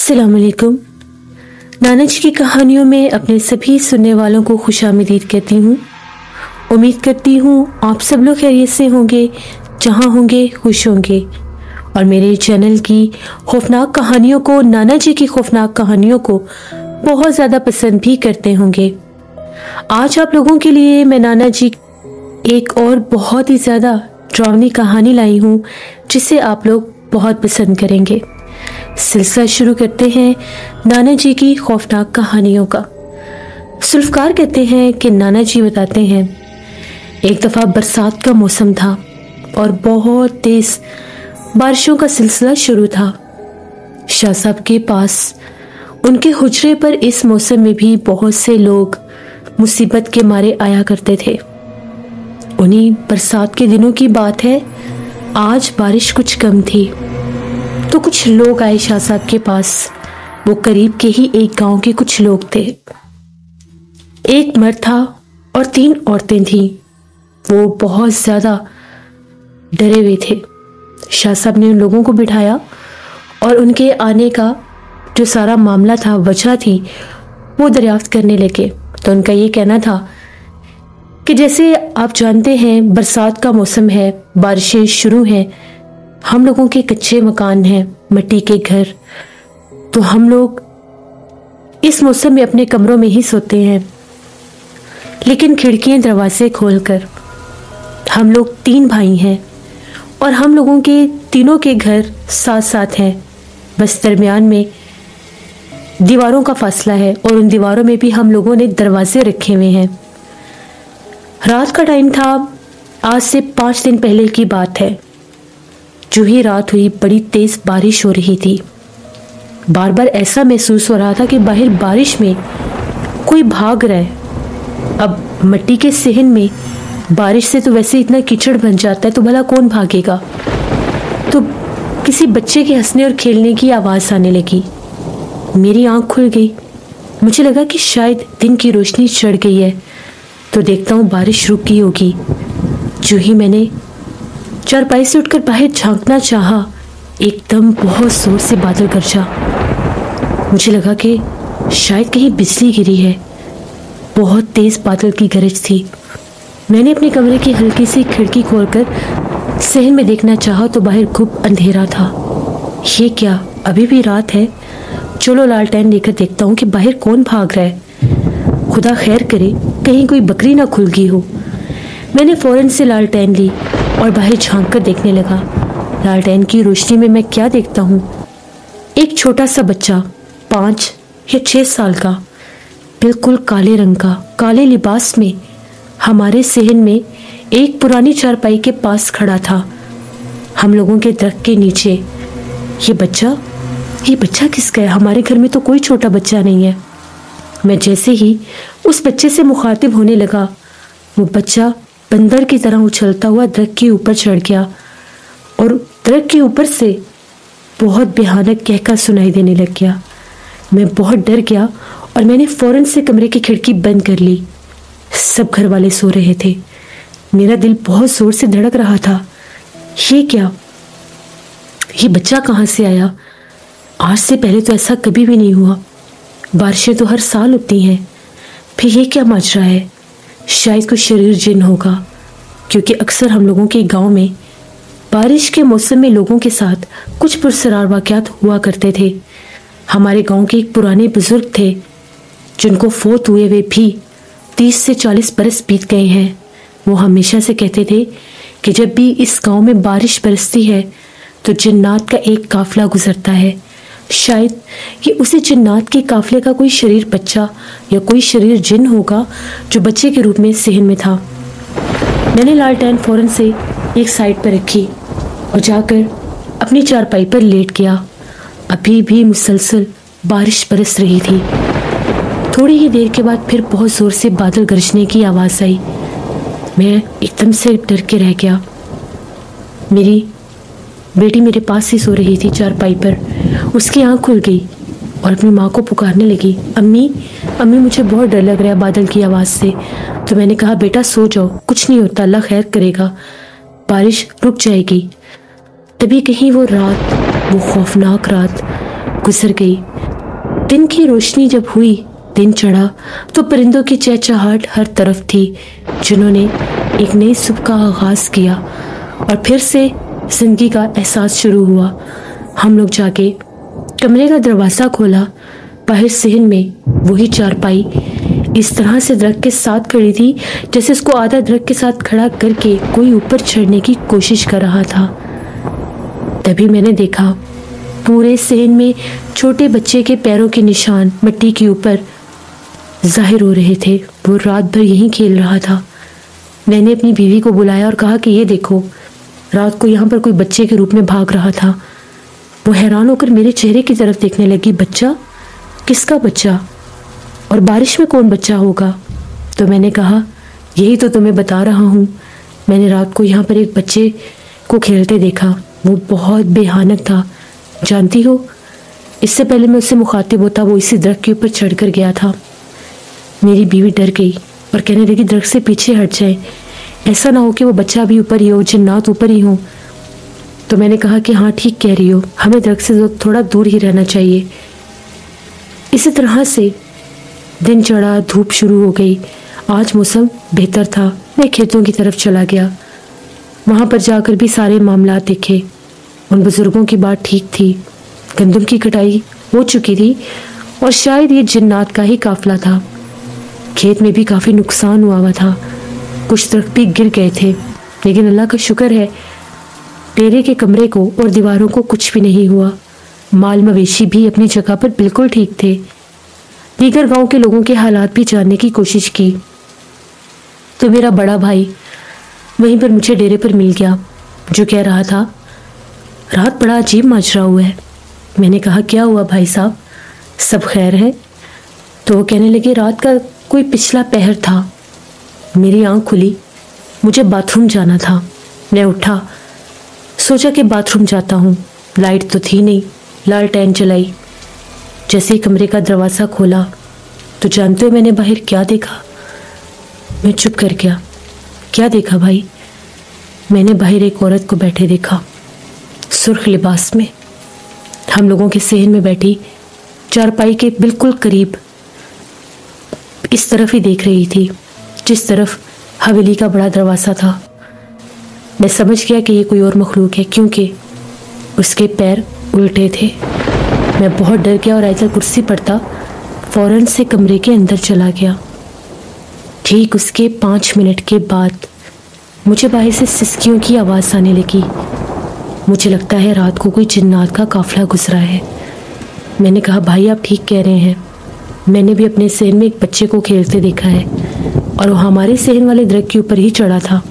अस्सलाम वालेकुम। नाना जी की कहानियों में अपने सभी सुनने वालों को खुशामदीद कहती हूँ। उम्मीद करती हूँ आप सब लोग खैरियत से होंगे, जहाँ होंगे खुश होंगे और मेरे चैनल की खौफनाक कहानियों को, नाना जी की खौफनाक कहानियों को बहुत ज़्यादा पसंद भी करते होंगे। आज आप लोगों के लिए मैं नाना जी एक और बहुत ही ज़्यादा डरावनी कहानी लाई हूँ जिसे आप लोग बहुत पसंद करेंगे। सिलसिला शुरू करते हैं नाना जी की खौफनाक कहानियों का। सुल्फकार कहते हैं कि नाना जी बताते हैं, एक दफ़ा बरसात का मौसम था और बहुत तेज़ बारिशों का सिलसिला शुरू था। शाह साहब के पास उनके हुजरे पर इस मौसम में भी बहुत से लोग मुसीबत के मारे आया करते थे। उन्हीं बरसात के दिनों की बात है। आज बारिश कुछ कम थी तो कुछ लोग आए शाह साहब के पास। वो करीब के ही एक गांव के कुछ लोग थे। एक मर्द था और 3 औरतें थीं। वो बहुत ज़्यादा डरे हुए थे। शाह साहब ने उन लोगों को बिठाया और उनके आने का जो सारा मामला था, वजह थी, वो दरियाफ्त करने लगे। तो उनका ये कहना था कि जैसे आप जानते हैं बरसात का मौसम है, बारिशें शुरू हैं, हम लोगों के कच्चे मकान हैं, मिट्टी के घर, तो हम लोग इस मौसम में अपने कमरों में ही सोते हैं, लेकिन खिड़कियां दरवाजे खोलकर हम लोग 3 भाई हैं और हम लोगों के तीनों के घर साथ साथ हैं। बस दरमियान में दीवारों का फासला है और उन दीवारों में भी हम लोगों ने दरवाजे रखे हुए हैं। रात का टाइम था, आज से 5 दिन पहले की बात है। जो ही रात हुई, बड़ी तेज बारिश हो रही थी। बार बार ऐसा महसूस हो रहा था कि बाहर बारिश में कोई भाग रहा है। अब मिट्टी के सहन में बारिश से तो वैसे इतना कीचड़ बन जाता है, तो भला कौन भागेगा। तो किसी बच्चे के हंसने और खेलने की आवाज़ आने लगी। मेरी आंख खुल गई। मुझे लगा कि शायद दिन की रोशनी चढ़ गई है। तो देखता हूँ बारिश रुक गई होगी। जो ही मैंने चारपाई से उठकर बाहर झांकना चाहा, एकदम बहुत जोर से बादल गरजा। मुझे लगा कि शायद कहीं बिजली गिरी है। बहुत तेज बादल की गरज थी। मैंने अपने कमरे की हल्की सी खिड़की खोलकर सहन में देखना चाहा तो बाहर खूब अंधेरा था। ये क्या, अभी भी रात है? चलो लालटेन लेकर देखता हूँ कि बाहर कौन भाग रहा है। खुदा खैर करे कहीं कोई बकरी ना खुल गई हो। मैंने फौरन से लालटेन ली और बाहर झांक कर देखने लगा। लालटेन की रोशनी में मैं क्या देखता हूँ, एक छोटा सा बच्चा 5 या 6 साल का, बिल्कुल काले रंग का, काले लिबास में हमारे सहन में एक पुरानी चारपाई के पास खड़ा था, हम लोगों के दरख्त के नीचे। ये बच्चा किसका है? हमारे घर में तो कोई छोटा बच्चा नहीं है। मैं जैसे ही उस बच्चे से मुखातिब होने लगा, वो बच्चा बंदर की तरह उछलता हुआ दरख्त के ऊपर चढ़ गया और दरख्त के ऊपर से बहुत भयानक कहका सुनाई देने लग गया। मैं बहुत डर गया और मैंने फौरन से कमरे की खिड़की बंद कर ली। सब घर वाले सो रहे थे। मेरा दिल बहुत जोर से धड़क रहा था। ये क्या, ये बच्चा कहाँ से आया? आज से पहले तो ऐसा कभी भी नहीं हुआ। बारिशें तो हर साल होती हैं, फिर ये क्या माजरा है? शायद कोई शरीर जिन होगा, क्योंकि अक्सर हम लोगों के गांव में बारिश के मौसम में लोगों के साथ कुछ पुरसरार वाक़यात हुआ करते थे। हमारे गांव के एक पुराने बुजुर्ग थे जिनको फौत हुए वे भी 30 से 40 बरस बीत गए हैं। वो हमेशा से कहते थे कि जब भी इस गांव में बारिश बरसती है तो जिन्नात का एक काफिला गुजरता है। शायद कि उसी जिन्नात के काफिले का कोई शरीर बच्चा या कोई शरीर जिन होगा जो बच्चे के रूप में सहन में था। मैंने लालटेन फौरन से एक साइड पर रखी और जाकर अपनी चारपाई पर लेट गया। अभी भी मुसलसल बारिश बरस रही थी। थोड़ी ही देर के बाद फिर बहुत ज़ोर से बादल गरजने की आवाज़ आई। मैं एकदम से डर के रह गया। मेरी बेटी मेरे पास ही सो रही थी चारपाई पर। उसकी आंख खुल गई और अपनी माँ को पुकारने लगी, अम्मी अम्मी मुझे बहुत डर लग रहा है बादल की आवाज़ से। तो मैंने कहा, बेटा सो जाओ, कुछ नहीं होता, अल्लाह खैर करेगा, बारिश रुक जाएगी। तभी कहीं वो रात, वो खौफनाक रात गुजर गई। दिन की रोशनी जब हुई, दिन चढ़ा, तो परिंदों की चहचहाट हर तरफ थी, जिन्होंने एक नई सुबह का आगाज किया और फिर से जिंदगी का एहसास शुरू हुआ। हम लोग जाके कमरे का दरवाज़ा खोला। बाहर सहन में वही चारपाई इस तरह से दरख्त के साथ खड़ी थी जैसे उसको आधा दरख्त के साथ खड़ा करके कोई ऊपर चढ़ने की कोशिश कर रहा था। तभी मैंने देखा पूरे सहन में छोटे बच्चे के पैरों के निशान मिट्टी के ऊपर जाहिर हो रहे थे। वो रात भर यहीं खेल रहा था। मैंने अपनी बीवी को बुलाया और कहा कि ये देखो, रात को यहाँ पर कोई बच्चे के रूप में भाग रहा था। वो हैरान होकर मेरे चेहरे की तरफ देखने लगी। बच्चा? किसका बच्चा? और बारिश में कौन बच्चा होगा? तो मैंने कहा, यही तो तुम्हें बता रहा हूँ। मैंने रात को यहाँ पर एक बच्चे को खेलते देखा। वो बहुत बेहानक था, जानती हो। इससे पहले मैं उससे मुखातिब होता, वो इसी दरख्त के ऊपर चढ़कर गया था। मेरी बीवी डर गई और कहने लगी, दरख्त से पीछे हट जाए, ऐसा ना हो कि वो बच्चा भी ऊपर ही हो, जिन्नात ऊपर ही हो। तो मैंने कहा कि हाँ, ठीक कह रही हो, हमें दरख्त से थोड़ा दूर ही रहना चाहिए। इसी तरह से दिन चढ़ा, धूप शुरू हो गई। आज मौसम बेहतर था। मैं खेतों की तरफ चला गया। वहाँ पर जाकर भी सारे मामलात देखे। उन बुजुर्गों की बात ठीक थी। गंदम की कटाई हो चुकी थी और शायद ये जिन्नात का ही काफिला था। खेत में भी काफ़ी नुकसान हुआ था। कुछ दरख्त भी गिर गए थे, लेकिन अल्लाह का शुक्र है डेरे के कमरे को और दीवारों को कुछ भी नहीं हुआ। माल मवेशी भी अपनी जगह पर बिल्कुल ठीक थे। दीगर गांव के लोगों के हालात भी जानने की कोशिश की तो मेरा बड़ा भाई वहीं पर मुझे डेरे पर मिल गया, जो कह रहा था, रात बड़ा अजीब माजरा हुआ है। मैंने कहा, क्या हुआ भाई साहब, सब खैर है? तो वो कहने लगे, रात का कोई पिछला पहर था। मेरी आंख खुली, मुझे बाथरूम जाना था। मैं उठा, सोचा कि बाथरूम जाता हूँ। लाइट तो थी नहीं, लालटेन जलाई। जैसे ही कमरे का दरवाज़ा खोला तो जानते हो मैंने बाहर क्या देखा? मैं चुप कर गया। क्या देखा भाई? मैंने बाहर एक औरत को बैठे देखा, सुर्ख लिबास में, हम लोगों के सहन में बैठी, चारपाई के बिल्कुल करीब, इस तरफ ही देख रही थी जिस तरफ हवेली का बड़ा दरवाज़ा था। मैं समझ गया कि ये कोई और मखलूक है, क्योंकि उसके पैर उल्टे थे। मैं बहुत डर गया और आयतल कुर्सी पढ़ता फौरन से कमरे के अंदर चला गया। ठीक उसके 5 मिनट के बाद मुझे बाहर से सिसकियों की आवाज़ आने लगी। मुझे लगता है रात को कोई जिन्नात का काफिला गुजरा है। मैंने कहा, भाई आप ठीक कह रहे हैं, मैंने भी अपने सहन में एक बच्चे को खेलते देखा है और वो हमारे सहन वाले दरख्त के ऊपर ही चढ़ा था।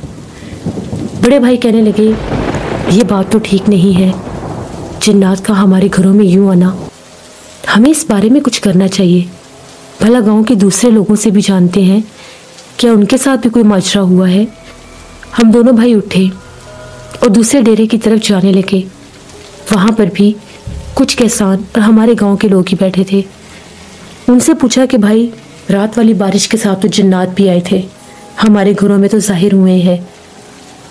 बड़े भाई कहने लगे, ये बात तो ठीक नहीं है, जिन्नात का हमारे घरों में यूं आना, हमें इस बारे में कुछ करना चाहिए। भला गांव के दूसरे लोगों से भी जानते हैं, क्या उनके साथ भी कोई माजरा हुआ है? हम दोनों भाई उठे और दूसरे डेरे की तरफ जाने लगे। वहाँ पर भी कुछ किसान और हमारे गांव के लोग ही बैठे थे। उनसे पूछा कि भाई, रात वाली बारिश के साथ तो जिन्नात भी आए थे, हमारे घरों में तो जाहिर हुए हैं।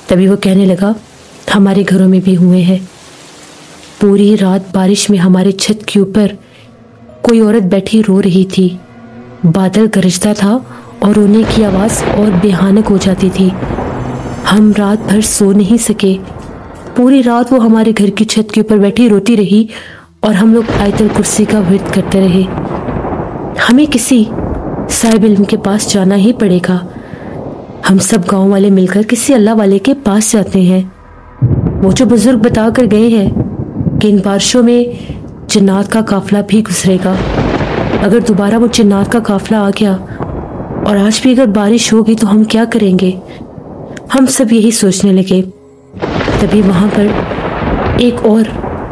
तभी वो कहने लगा, हमारे घरों में भी हुए हैं। पूरी रात बारिश में हमारे छत के ऊपर कोई औरत बैठी रो रही थी। बादल गरजता था और रोने की आवाज़ और बेहानक हो जाती थी। हम रात भर सो नहीं सके। पूरी रात वो हमारे घर की छत के ऊपर बैठी रोती रही और हम लोग आयतल कुर्सी का विर्द करते रहे। हमें किसी साहिब इल्म के पास जाना ही पड़ेगा। हम सब गांव वाले मिलकर किसी अल्लाह वाले के पास जाते हैं। वो जो बुजुर्ग बता कर गए हैं कि इन बारिशों में जिन्नात का काफिला भी गुजरेगा। अगर दोबारा वो जिन्नात का काफिला आ गया और आज भी अगर बारिश होगी तो हम क्या करेंगे? हम सब यही सोचने लगे। तभी वहाँ पर एक और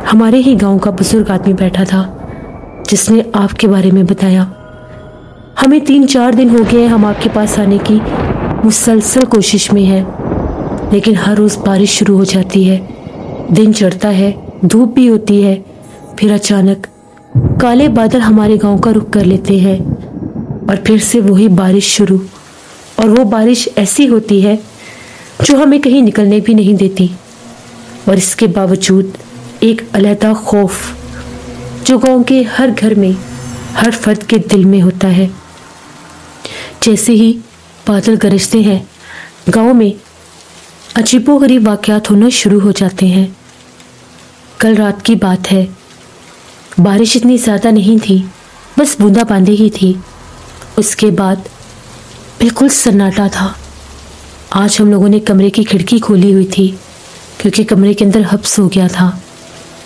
हमारे ही गांव का बुजुर्ग आदमी बैठा था, जिसने आपके बारे में बताया। हमें 3-4 दिन हो गए हम आपके पास आने की मुसलसल कोशिश में हैं, लेकिन हर रोज़ बारिश शुरू हो जाती है, दिन चढ़ता है, धूप भी होती है, फिर अचानक काले बादल हमारे गांव का रुख कर लेते हैं और फिर से वही बारिश शुरू। और वो बारिश ऐसी होती है जो हमें कहीं निकलने भी नहीं देती। और इसके बावजूद एक अलहदा खौफ जो गांव के हर घर में हर फर्द के दिल में होता है। जैसे ही बादल गरजते हैं, गांव में अजीबोगरीब वाक़यात होना शुरू हो जाते हैं। कल रात की बात है, बारिश इतनी ज़्यादा नहीं थी, बस बूंदाबांदी ही थी। उसके बाद बिल्कुल सन्नाटा था। आज हम लोगों ने कमरे की खिड़की खोली हुई थी क्योंकि कमरे के अंदर हब्स हो गया था।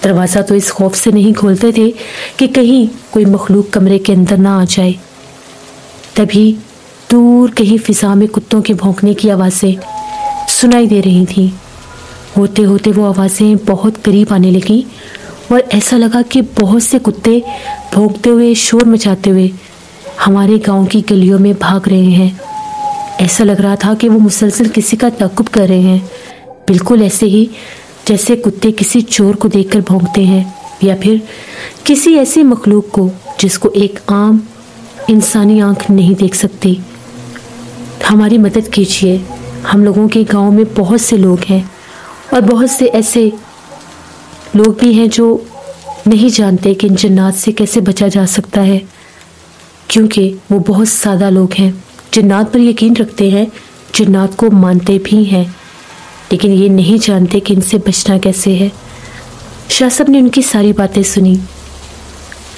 दरवाज़ा तो इस खौफ से नहीं खोलते थे कि कहीं कोई मखलूक कमरे के अंदर ना आ जाए। तभी दूर कहीं फिजा में कुत्तों के भौंकने की आवाज़ें सुनाई दे रही थीं। होते होते वो आवाज़ें बहुत करीब आने लगी और ऐसा लगा कि बहुत से कुत्ते भौंकते हुए, शोर मचाते हुए हमारे गांव की गलियों में भाग रहे हैं। ऐसा लग रहा था कि वो मुसलसल किसी का ताक़ुब कर रहे हैं, बिल्कुल ऐसे ही जैसे कुत्ते किसी चोर को देखकर भौंकते हैं या फिर किसी ऐसी मखलूक को जिसको एक आम इंसानी आंख नहीं देख सकती। हमारी मदद कीजिए। हम लोगों के गांव में बहुत से लोग हैं और बहुत से ऐसे लोग भी हैं जो नहीं जानते कि इन जिन्नात से कैसे बचा जा सकता है, क्योंकि वो बहुत सादा लोग हैं, जिन्नात पर यकीन रखते हैं, जिन्नात को मानते भी हैं, लेकिन ये नहीं जानते कि इनसे बचना कैसे है। शाह साहब ने उनकी सारी बातें सुनी।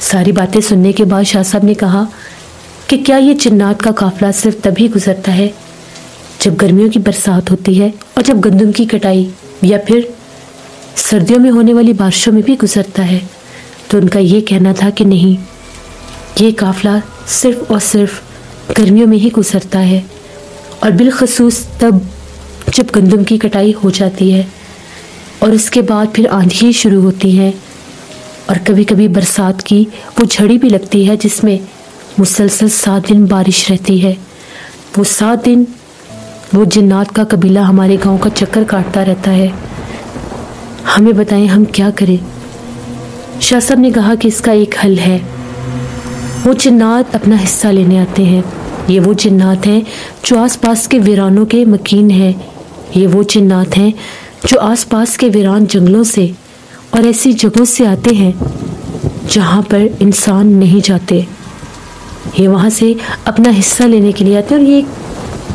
सारी बातें सुनने के बाद शाह साहब ने कहा कि क्या ये जिन्नात का काफिला सिर्फ तभी गुजरता है जब गर्मियों की बरसात होती है और जब गंदम की कटाई या फिर सर्दियों में होने वाली बारिशों में भी गुजरता है? तो उनका ये कहना था कि नहीं, ये काफिला सिर्फ और सिर्फ गर्मियों में ही गुजरता है और बिलखसूस तब जब गंदम की कटाई हो जाती है और उसके बाद फिर आंधियाँ शुरू होती हैं और कभी कभी बरसात की वो झड़ी भी लगती है जिसमें मुसलसल 7 दिन बारिश रहती है। वो 7 दिन वो जिन्नात का कबीला हमारे गांव का चक्कर काटता रहता है। हमें बताएं हम क्या करें? शाह साहब ने कहा कि इसका एक हल है। वो जिन्नात अपना हिस्सा लेने आते हैं। ये वो जिन्नात हैं जो आसपास के वीरानों के मकीन हैं। ये वो जिन्नात हैं जो आसपास के वीरान जंगलों से और ऐसी जगहों से आते हैं जहाँ पर इंसान नहीं जाते। ये वहाँ से अपना हिस्सा लेने के लिए आते हैं और ये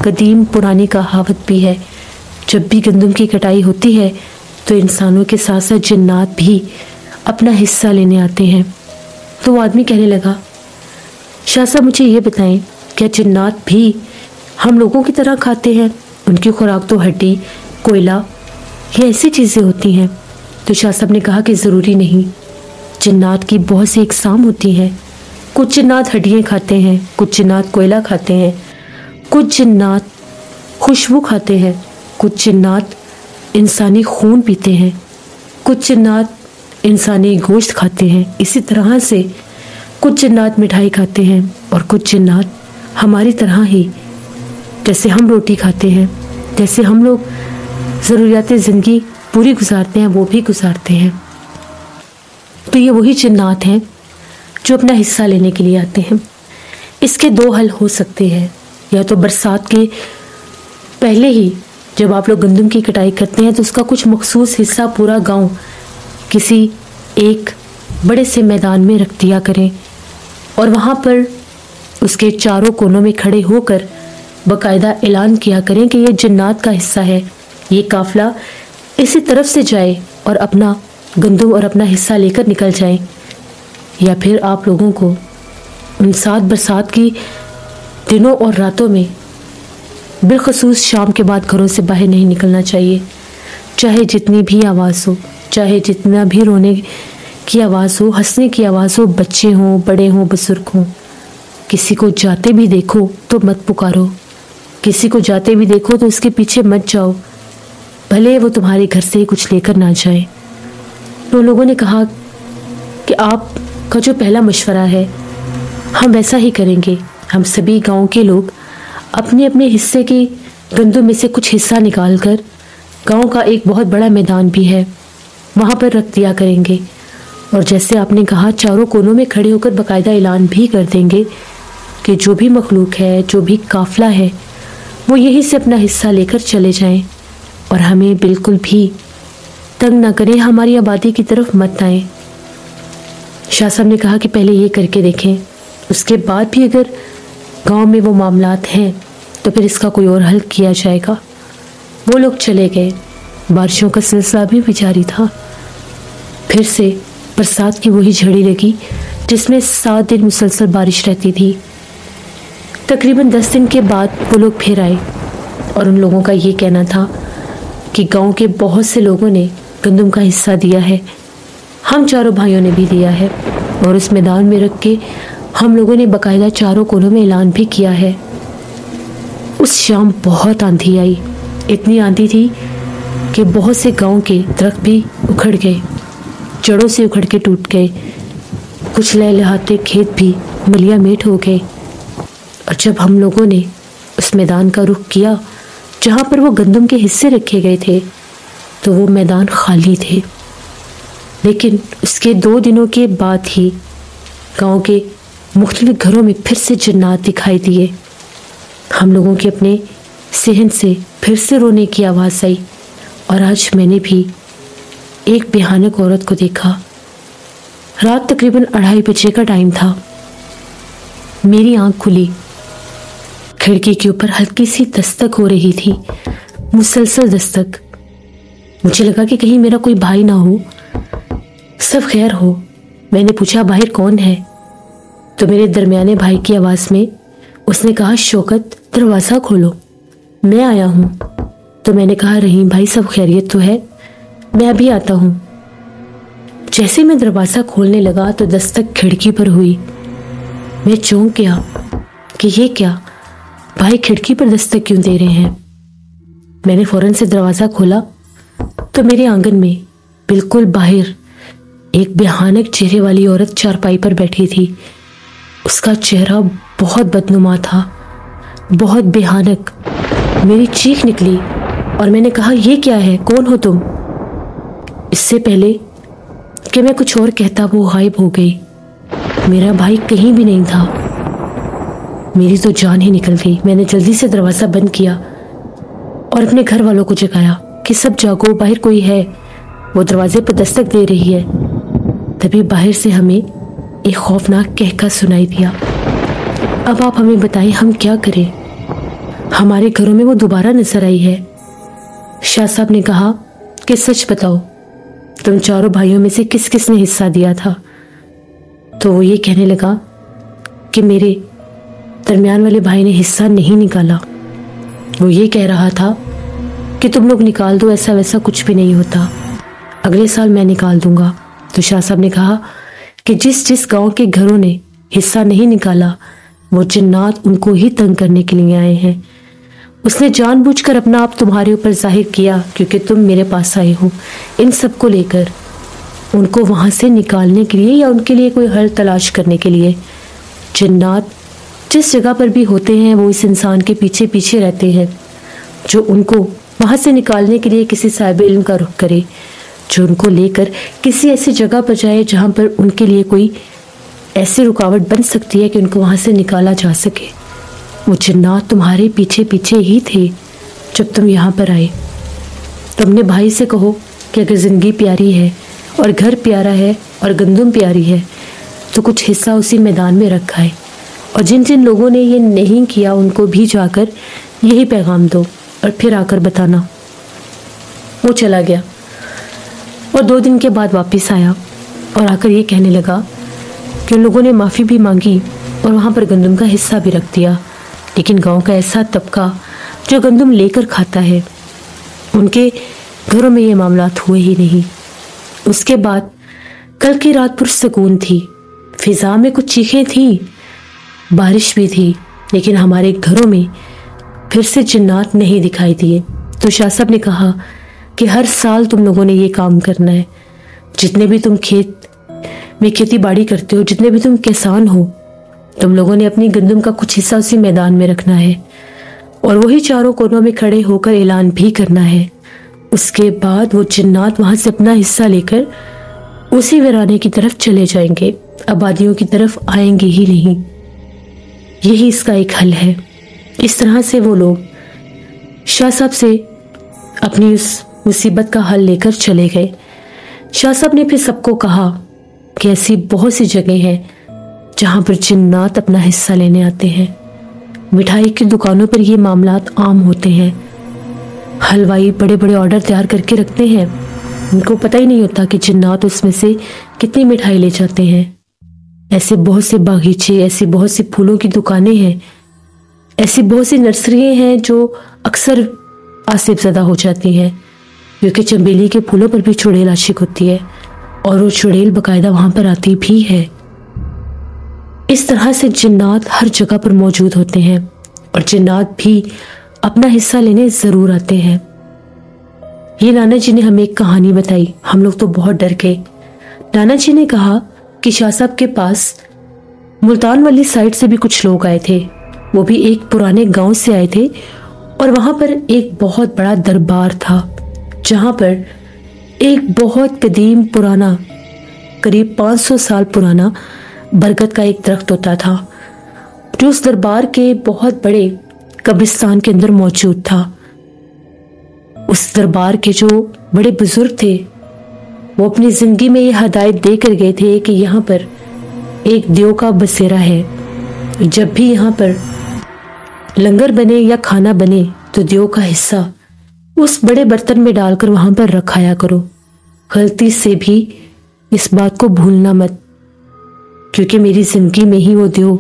कदीम पुरानी कहावत भी है, जब भी गंदम की कटाई होती है तो इंसानों के साथ साथ जिन्नात भी अपना हिस्सा लेने आते हैं। तो वो आदमी कहने लगा, शाह साहब मुझे ये बताएं, क्या जिन्नात भी हम लोगों की तरह खाते हैं? उनकी खुराक तो हड्डी, कोयला, ये ऐसी चीज़ें होती हैं। तो शाह साहब ने कहा कि ज़रूरी नहीं, जिन्नात की बहुत सी इकसाम होती हैं। कुछ जिन्नात हड्डियाँ खाते हैं, कुछ जिन्नात कोयला खाते हैं, कुछ जिन्नात खुशबू खाते हैं, कुछ जिन्नात इंसानी खून पीते हैं, कुछ जिन्नात इंसानी गोश्त खाते हैं। इसी तरह से कुछ जिन्नात मिठाई खाते हैं और कुछ जिन्नात हमारी तरह ही, जैसे हम रोटी खाते हैं, जैसे हम लोग ज़रूरियात ज़िंदगी पूरी गुजारते हैं, वो भी गुजारते हैं। तो ये वही जिन्नात हैं जो अपना हिस्सा लेने के लिए आते हैं। इसके 2 हल हो सकते हैं, या तो बरसात के पहले ही जब आप लोग गंदम की कटाई करते हैं तो उसका कुछ मखसूस हिस्सा पूरा गांव किसी एक बड़े से मैदान में रख दिया करें और वहाँ पर उसके चारों कोनों में खड़े होकर बाकायदा ऐलान किया करें कि ये जिन्नात का हिस्सा है, ये काफिला इसी तरफ से जाए और अपना गंदम और अपना हिस्सा लेकर निकल जाए। या फिर आप लोगों को उन 7 बरसात की दिनों और रातों में बिलखसूस शाम के बाद घरों से बाहर नहीं निकलना चाहिए, चाहे जितनी भी आवाज़ हो, चाहे जितना भी रोने की आवाज़ हो, हंसने की आवाज़ हो, बच्चे हों, बड़े हों, बुजुर्ग हों। किसी को जाते भी देखो तो मत पुकारो, किसी को जाते भी देखो तो उसके पीछे मत जाओ, भले वो तुम्हारे घर से कुछ लेकर ना जाए। तो लोगों ने कहा कि आपका जो पहला मशवरा है हम वैसा ही करेंगे। हम सभी गांव के लोग अपने अपने हिस्से के गंदम में से कुछ हिस्सा निकाल कर, गाँव का एक बहुत बड़ा मैदान भी है वहाँ पर रख दिया करेंगे और जैसे आपने कहा चारों कोनों में खड़े होकर बाकायदा ऐलान भी कर देंगे कि जो भी मखलूक है, जो भी काफिला है, वो यहीं से अपना हिस्सा लेकर चले जाएं और हमें बिल्कुल भी तंग ना करें, हमारी आबादी की तरफ मत आएं। शाह साहब ने कहा कि पहले ये करके देखें। اس کے بعد بھی اگر گاؤں میں وہ معاملات ہیں تو پھر اس کا کوئی اور حل کیا جائے گا۔ وہ لوگ چلے گئے، بارشوں کا سلسلہ بھی جاری تھا۔ پھر سے برسات کی وہی جھڑی لگی جس میں 7 دن مسلسل بارش رہتی تھی۔ تقریباً 10 دن کے بعد وہ لوگ پھر آئے اور ان لوگوں کا یہ کہنا تھا کہ گاؤں کے بہت سے لوگوں نے گندم کا حصہ دیا ہے، ہم چاروں بھائیوں نے بھی دیا ہے، اور اس میدان میں رکھ کے ہم لوگوں نے باقاعدہ چاروں کونوں میں اعلان بھی کیا ہے۔ اس شام بہت آندھی آئی، اتنی آندھی تھی کہ بہت سے گاؤں کے درخت بھی اکھڑ گئے، جڑوں سے اکھڑ کے ٹوٹ گئے، کچھ لہلہاتے کھیت بھی ملیا میٹ ہو گئے۔ اور جب ہم لوگوں نے اس میدان کا رخ کیا جہاں پر وہ گندم کے حصے رکھے گئے تھے تو وہ میدان خالی تھے۔ لیکن اس کے 2 دنوں کے بعد ہی گاؤں کے مختلف گھروں میں پھر سے جنات دکھائی دیے۔ ہم لوگوں کے اپنے صحن سے پھر سے رونے کی آواز آئی، اور آج میں نے بھی ایک بھیانک عورت کو دیکھا۔ رات تقریباً 2:30 بجے کا ٹائم تھا۔ میری آنکھ کھلی، کھڑکی کے اوپر ہلکی سی دستک ہو رہی تھی، مسلسل دستک۔ مجھے لگا کہ کہیں میرا کوئی بھائی نہ ہو، سب خیر ہو۔ میں نے پوچھا باہر کون ہے؟ تو میرے درمیانے بھائی کی آواز میں اس نے کہا شوکت دروازہ کھولو، میں آیا ہوں۔ تو میں نے کہا رحیم بھائی سب خیریت تو ہے؟ میں ابھی آتا ہوں۔ جیسے میں دروازہ کھولنے لگا تو دستک کھڑکی پر ہوئی۔ میں چونک گیا کہ یہ کیا، بھائی کھڑکی پر دستک کیوں دے رہے ہیں؟ میں نے فوراً سے دروازہ کھولا تو میرے آنگن میں بالکل باہر ایک بھیانک چہرے والی عورت چارپائی پر بیٹھی تھی۔ اس کا چہرہ بہت بدنما تھا، بہت بھیانک۔ میری چیخ نکلی اور میں نے کہا یہ کیا ہے، کون ہو تم؟ اس سے پہلے کہ میں کچھ اور کہتا وہ غائب ہو گئی۔ میرا بھائی کہیں بھی نہیں تھا۔ میری تو جان ہی نکل گئی۔ میں نے جلدی سے دروازہ بند کیا اور اپنے گھر والوں کو جگایا کہ سب جاگو، باہر کوئی ہے، وہ دروازے پر دستک دے رہی ہے۔ تبھی باہر سے ہمیں ایک خوفناک کہکا سنائی دیا۔ اب آپ ہمیں بتائیں ہم کیا کریں؟ ہمارے گھروں میں وہ دوبارہ نظر آئی ہے۔ شاہ صاحب نے کہا کہ سچ بتاؤ، تم چاروں بھائیوں میں سے کس کس نے حصہ دیا تھا؟ تو وہ یہ کہنے لگا کہ میرے درمیان والے بھائی نے حصہ نہیں نکالا۔ وہ یہ کہہ رہا تھا کہ تم لوگ نکال دو، ایسا ویسا کچھ بھی نہیں ہوتا، اگلے سال میں نکال دوں گا۔ تو شاہ صاحب نے کہا کہ جس گاؤں کے گھروں نے حصہ نہیں نکالا وہ جنات ان کو ہی تنگ کرنے کے لیے آئے ہیں۔ اس نے جان بوجھ کر اپنا آپ تمہارے اوپر ظاہر کیا کیونکہ تم میرے پاس آئے ہو ان سب کو لے کر، ان کو وہاں سے نکالنے کے لیے یا ان کے لیے کوئی حل تلاش کرنے کے لیے۔ جنات جس جگہ پر بھی ہوتے ہیں وہ اس انسان کے پیچھے پیچھے رہتے ہیں جو ان کو وہاں سے نکالنے کے لیے کسی صاحب علم کا رخ کرے، جو ان کو لے کر کسی ایسی جگہ پر جائے جہاں پر ان کے لیے کوئی ایسی رکاوٹ بن سکتی ہے کہ ان کو وہاں سے نکالا جا سکے۔ وہ جنات تمہارے پیچھے پیچھے ہی تھے جب تم یہاں پر آئے۔ تم نے بھائی سے کہو کہ اگر زندگی پیاری ہے اور گھر پیارا ہے اور گندم پیاری ہے تو کچھ حصہ اسی میدان میں رکھا ہے، اور جن جن لوگوں نے یہ نہیں کیا ان کو بھی جا کر یہی پیغام دو اور پھر آ کر بتانا۔ وہ چلا گیا اور 2 دن کے بعد واپس آیا اور آ کر یہ کہنے لگا کہ ان لوگوں نے معافی بھی مانگی اور وہاں پر گندم کا حصہ بھی رکھ دیا، لیکن گاؤں کا ایسا طبقہ جو گندم لے کر کھاتا ہے ان کے گھروں میں یہ معاملات ہوئے ہی نہیں۔ اس کے بعد کل کی رات پرسکون تھی، فضا میں کچھ چیخیں تھیں، بارش بھی تھی، لیکن ہمارے گھروں میں پھر سے جنات نہیں دکھائی دیے۔ تو شاہ صاحب نے کہا کہ ہر سال تم لوگوں نے یہ کام کرنا ہے، جتنے بھی تم کھیت میں کھیتی باڑی کرتے ہو، جتنے بھی تم کسان ہو، تم لوگوں نے اپنی گندم کا کچھ حصہ اسی میدان میں رکھنا ہے اور وہی چاروں کونوں میں کھڑے ہو کر اعلان بھی کرنا ہے۔ اس کے بعد وہ جنات وہاں سے اپنا حصہ لے کر اسی ویرانے کی طرف چلے جائیں گے، آبادیوں کی طرف آئیں گے ہی نہیں۔ یہی اس کا ایک حل ہے۔ اس طرح سے وہ لوگ شاہ صاحب سے اپنی اس مصیبت کا حل لے کر چلے گئے۔ شاہ صاحب نے پھر سب کو کہا کہ ایسی بہت سی جگہیں ہیں جہاں پر جنات اپنا حصہ لینے آتے ہیں۔ مٹھائی کی دکانوں پر یہ معاملات عام ہوتے ہیں۔ حلوائی بڑے بڑے آرڈر تیار کر کے رکھتے ہیں، ان کو پتہ ہی نہیں ہوتا کہ جنات اس میں سے کتنی مٹھائی لے جاتے ہیں۔ ایسے بہت سے باغیچے، ایسی بہت سی پھولوں کی دکانیں ہیں، ایسی بہت سی نرسریاں ہیں جو اکثر آصف زدہ ہو جاتی ہیں، کیونکہ چنبیلی کے پھولوں پر بھی چڑیل عاشق ہوتی ہے اور وہ چڑیل باقاعدہ وہاں پر آتی بھی ہے۔ اس طرح سے جنات ہر جگہ پر موجود ہوتے ہیں اور جنات بھی اپنا حصہ لینے ضرور آتے ہیں۔ یہ نانا جی نے ہمیں ایک کہانی بتائی، ہم لوگ تو بہت ڈر گئے۔ نانا جی نے کہا کہ شاہ صاحب کے پاس ملتان والی سائڈ سے بھی کچھ لوگ آئے تھے، وہ بھی ایک پرانے گاؤں سے آئے تھے، اور وہاں پر ایک بہت بڑا دربار تھا جہاں پر ایک بہت قدیم پرانا، قریب 500 سال پرانا برگد کا ایک درخت ہوتا تھا جو اس دربار کے بہت بڑے قبرستان کے اندر موجود تھا۔ اس دربار کے جو بڑے بزرگ تھے وہ اپنی زندگی میں یہ ہدایت دے کر گئے تھے کہ یہاں پر ایک دیو کا بسیرا ہے، جب بھی یہاں پر لنگر بنے یا کھانا بنے تو دیو کا حصہ اس بڑے برتن میں ڈال کر وہاں پر رکھایا کرو، غلطی سے بھی اس بات کو بھولنا مت، کیونکہ میری زندگی میں ہی وہ دیو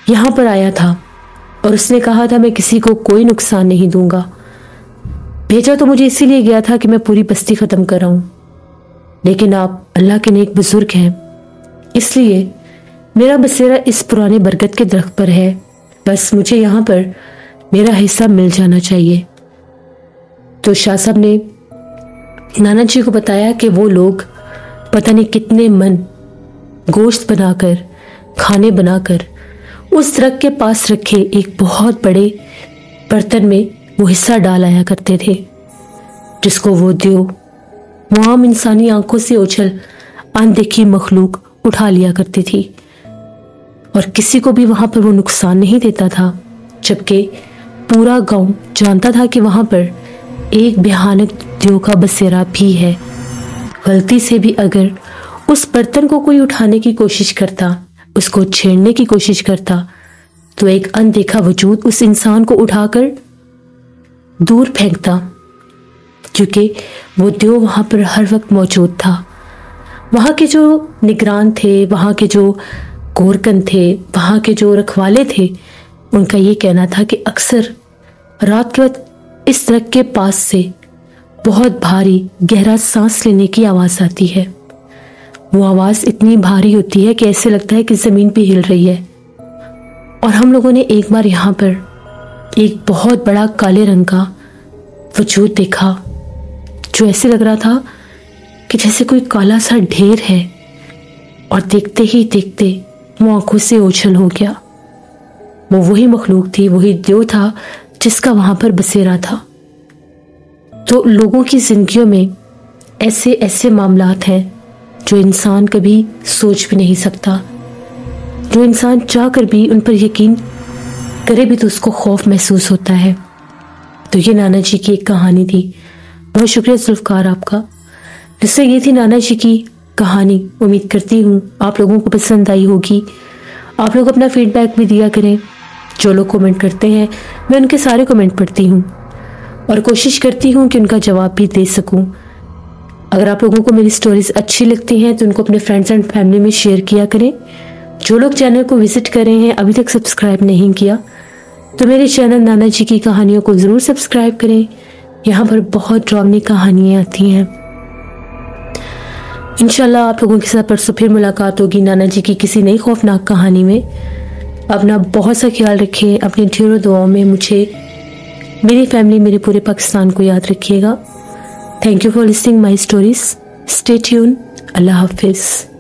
یہاں پر آیا تھا اور اس نے کہا تھا میں کسی کو کوئی نقصان نہیں دوں گا۔ بھیجا تو مجھے اسی لیے گیا تھا کہ میں پوری بستی ختم کر رہا ہوں، لیکن آپ اللہ کے نیک بزرگ ہیں، اس لیے میرا بسیرا اس پرانے برگد کے درخت پر ہے، بس مجھے یہاں پر میرا حصہ مل جانا چاہیے۔ تو شاہ صاحب نے نانا جی کو بتایا کہ وہ لوگ پتہ نہیں کتنے من گوشت بنا کر، کھانے بنا کر اس درخت کے پاس رکھے ایک بہت بڑے برتن میں وہ حصہ ڈال آیا کرتے تھے، جس کو وہ دیو وہ عام انسانی آنکھوں سے اوجھل اندیکھی مخلوق اٹھا لیا کرتی تھی اور کسی کو بھی وہاں پر وہ نقصان نہیں دیتا تھا، جبکہ پورا گاؤں جانتا تھا کہ وہاں پر ایک بھیانک دیو کا بسیرا بھی ہے۔ غلطی سے بھی اگر اس برتن کو کوئی اٹھانے کی کوشش کرتا، اس کو چھیڑنے کی کوشش کرتا، تو ایک اندیکھا وجود اس انسان کو اٹھا کر دور پھینکتا، کیونکہ وہ دیو وہاں پر ہر وقت موجود تھا۔ وہاں کے جو نگران تھے، وہاں کے جو گورکن تھے، وہاں کے جو رکھوالے تھے، ان کا یہ کہنا تھا کہ اکثر رات کے وقت اس درخت کے پاس سے بہت بھاری گہرا سانس لینے کی آواز آتی ہے۔ وہ آواز اتنی بھاری ہوتی ہے کہ ایسے لگتا ہے کہ زمین بھی ہل رہی ہے۔ اور ہم لوگوں نے ایک بار یہاں پر ایک بہت بڑا کالے رنگ کا وجود دیکھا جو ایسے لگ رہا تھا کہ جیسے کوئی کالا سا ڈھیر ہے، اور دیکھتے ہی دیکھتے وہ آنکھوں سے اوجھل ہو گیا۔ وہ وہی مخلوق تھی، وہی دیو تھا جس کا وہاں پر بسیرا تھا۔ تو لوگوں کی زندگیوں میں ایسے ایسے معاملات ہیں جو انسان کبھی سوچ بھی نہیں سکتا، جو انسان چاہ کر بھی ان پر یقین کرے بھی تو اس کو خوف محسوس ہوتا ہے۔ تو یہ نانا جی کی ایک کہانی تھی۔ بہت شکریہ ذوالفقار آپ کا۔ جس سے یہ تھی نانا جی کی کہانی۔ امید کرتی ہوں آپ لوگوں کو پسند آئی ہوگی۔ آپ لوگ اپنا فیڈ بیک بھی دیا کریں، جو لوگ کومنٹ کرتے ہیں میں ان کے سارے کومنٹ پڑھتی ہوں اور کوشش کرتی ہوں کہ ان کا جواب بھی دے سکوں۔ اگر آپ لوگوں کو میری سٹوریز اچھی لگتی ہیں تو ان کو اپنے فرینڈز اینڈ فیملی میں شیئر کیا کریں۔ جو لوگ چینل کو وزٹ کر رہے ہیں ابھی تک سبسکرائب نہیں کیا تو میرے چینل نانا جی کی کہانیوں کو ضرور سبسکرائب کریں، یہاں پر بہت ڈراؤنی کہانیاں آتی ہیں۔ انشاءاللہ آپ لوگوں کے ساتھ پرسوں پھر ملاقات ہوگی نانا جی کی کسی نئی خوفناک کہانی میں۔ اپنا بہت سا خیال رکھیں، اپنی ڈھیروں دعاؤں میں مجھے، میری فیملی، میرے پورے پاکستان کو یاد رکھیے گا۔ Thank you for listening my stories. Stay tuned. اللہ حافظ۔